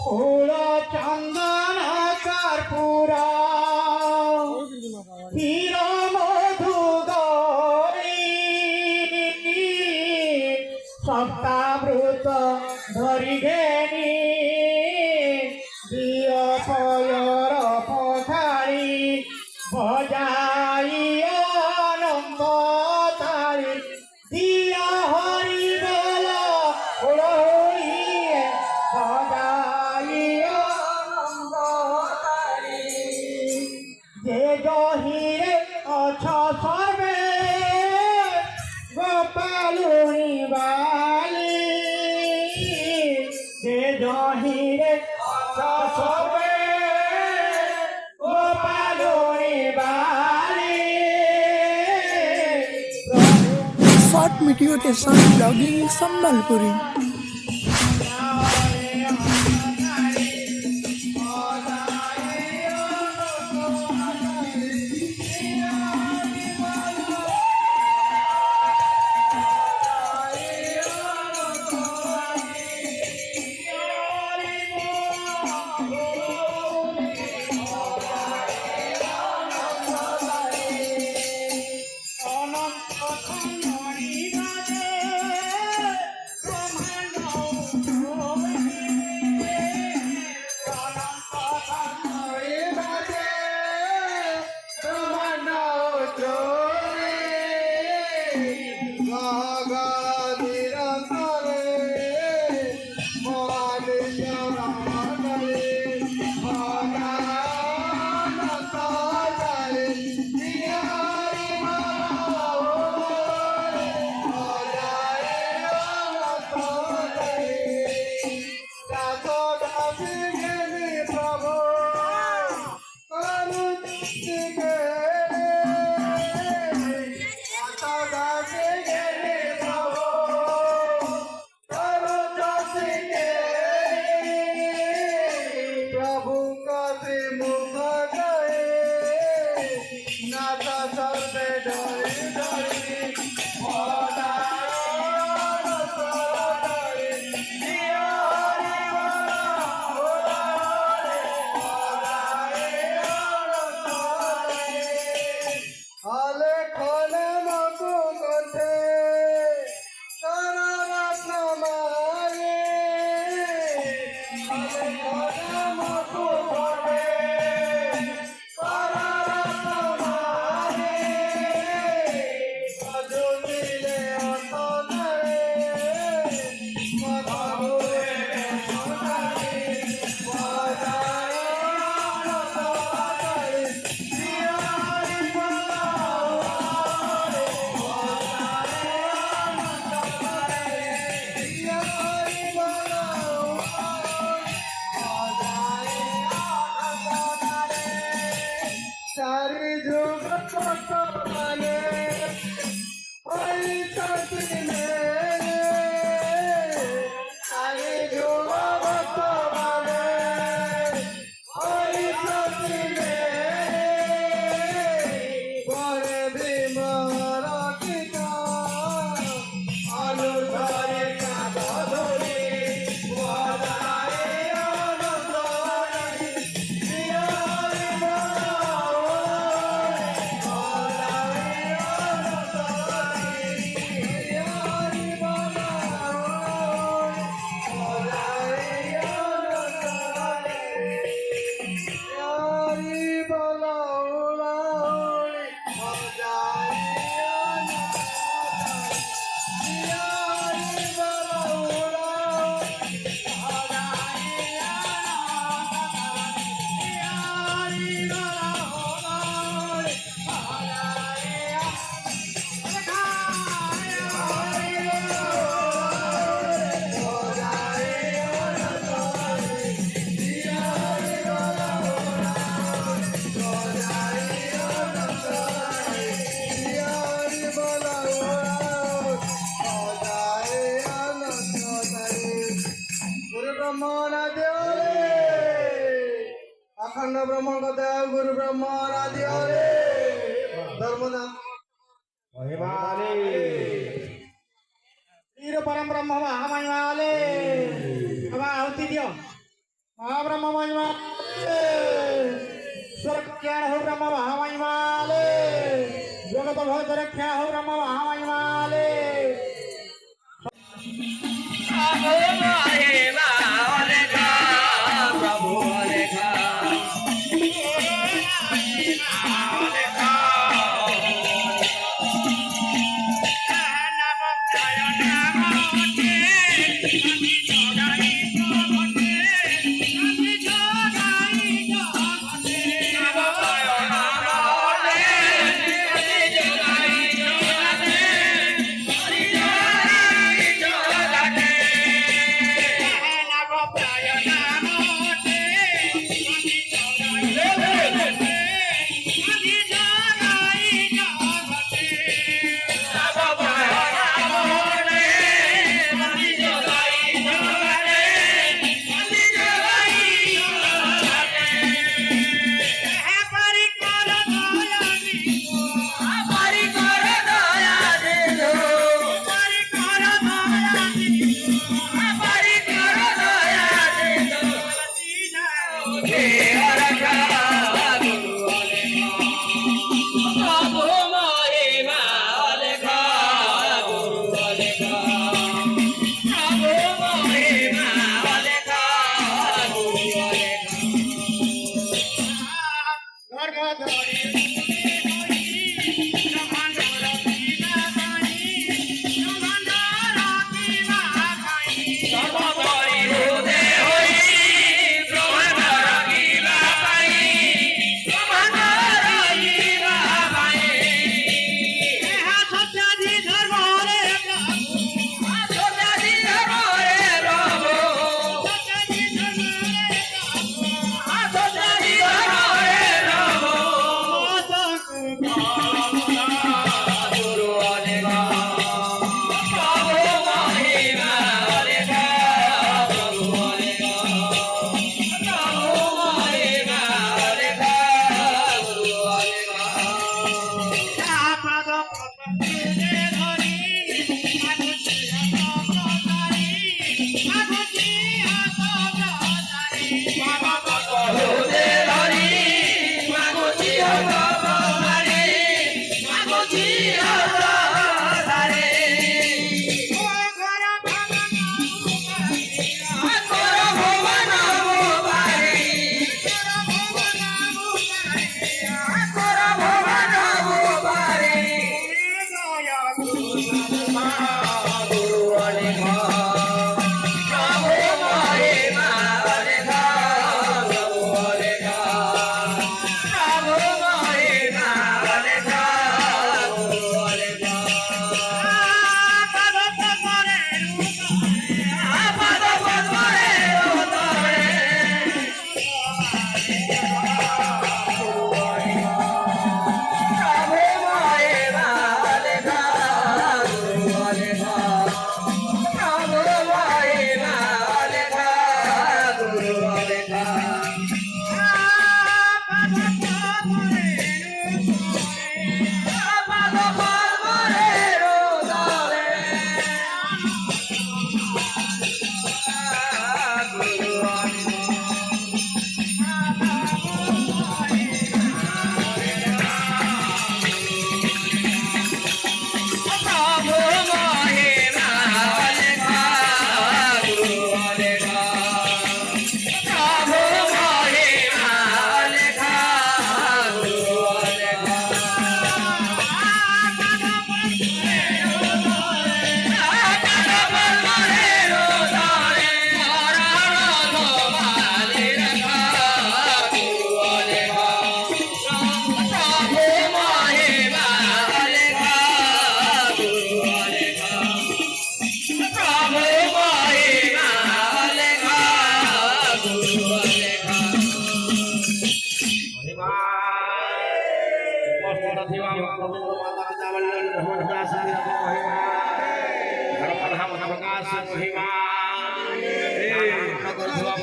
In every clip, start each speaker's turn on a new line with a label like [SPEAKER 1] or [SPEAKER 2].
[SPEAKER 1] फूल चंदन कर्पूरा क्षीर मधु गौरी सप्तामृत धरी घेनी दिय पयर पथारी बजाई आनंद तारी दिया हरि बेल उड़ोई बजाई आनंद तारी जे जहिरे अच्छा सर्वे गोपालुनी बाली जे जहिरे अच्छा सर्वे गोपालुनी बाली
[SPEAKER 2] शॉर्ट वीडियो के साथ ब्लॉगिंग संबलपुरी।
[SPEAKER 3] अखंड ब्रह्म देव गुरु ब्रह्म आदि धर्मनाथ
[SPEAKER 1] वीर परम ब्रह्म महामहिमाले बाबा आहुति दियो। महाब्रह्म महिमाले स्वर्गज्ञान हो ब्रह्म महामहिमाले जगत भक्त रक्षा हो ब्रह्म महामहिमाले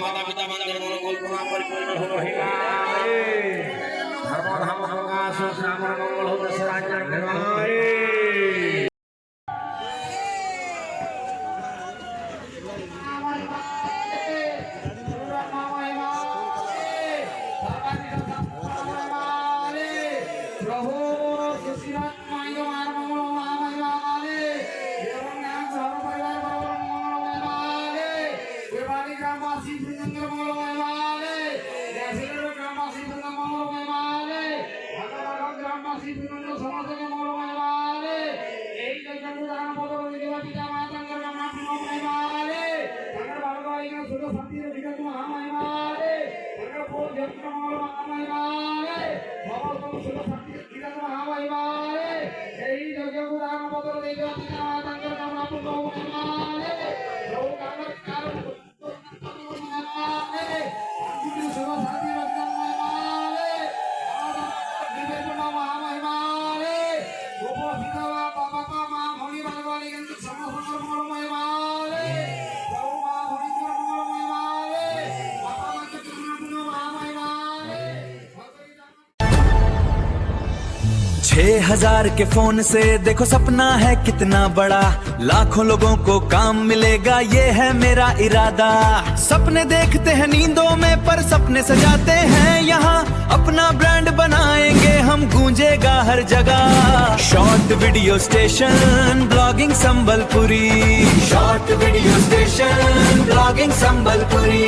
[SPEAKER 1] माता पिता मंदिर कल्पना परिपूर्ण हो धर्मधाम अवकाश श्राम मंगल हो दशराज्य शंकर मंगल महिमाले जय ग्रामवासी वृंद मंगल महिमाले भगवान ग्रामवासी वृंद समस्त मंगल महिमाले এই জন্য দান পদর দেবা পিতা মাতাঙ্গর নাম महिमाले तंगर बालगाई का सुख शांति विगत महा महिमाले तंगर पोल जन्म मंगल महा महिमाले बाबा को सुख शांति विगत महा महिमाले এই জন্য দান পদর দেবা পিতা মাতাঙ্গর नाम महिमाले जो कामर कारण महिमाले सुख शांति विगत महिमाले विगत महा महिमाले गोपो पिता बाबा का मां भोली बालगाई का समस्त मंगल महिमाले गौ मां भोली का मंगल महिमाले बाबा का चरण महा महिमाले
[SPEAKER 4] 6,000 के फोन से देखो सपना है कितना बड़ा, लाखों लोगों को काम मिलेगा ये है मेरा इरादा। सपने देखते हैं नींदों में पर सपने सजाते हैं यहाँ, अपना ब्रांड बनाएंगे हम, गूंजेगा हर जगह। Short video station blogging Sambalpuri, short video station blogging Sambalpuri.